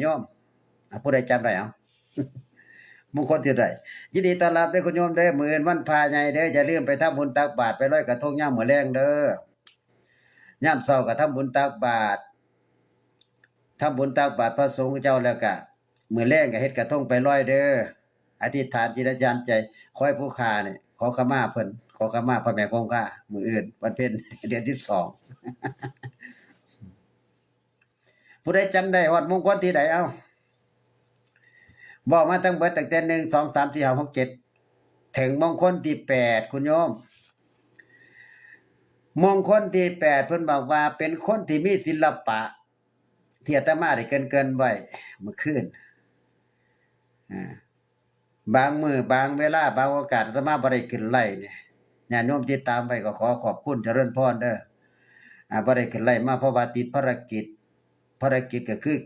โยมผู้ใดจำได้เอามงคลที่ใดยินดีต้อนรับเด้อคุณโยมเด้อมื้อวันพระใหญ่เด้ออย่าลืมไปทำบุญตักบาตรไปลอยกระทงยามมื้อแลงเด้อยามเช้าก็ทำบุญตักบาตรพระสงฆ์เจ้าแล้วก็มื้อแลงก็เฮ็ดกระทงไปลอยเด้ออธิษฐานจิตญาณใจขอให้ผู้ค้านี่ขอขมาเพิ่นขอขมาพระแม่คงคามื้ออื่นวันเพ็ญเดือน12ผู้ใดจำได้ฮอดมงคลที่ใดเอาบอกมาตั้งเบิดตั้งแต่1 2 3 4 5 6 7ถึงมงคลที่8คุณโยมมงคลที่8เพิ่นบอกว่าเป็นคนที่มีศิลปะที่อาตมาได้เกริ่นไว้เมื่อคืนบางมื้อบางเวลาบางโอกาสอาตมาบ่ได้ขึ้นไลฟ์เนี่ยญาติโยมที่ตามไปก็ขอขอบคุณเจริญพรเด้อบ่ได้ขึ้นไลฟ์มาเพราะว่าติดภารกิจก็คือ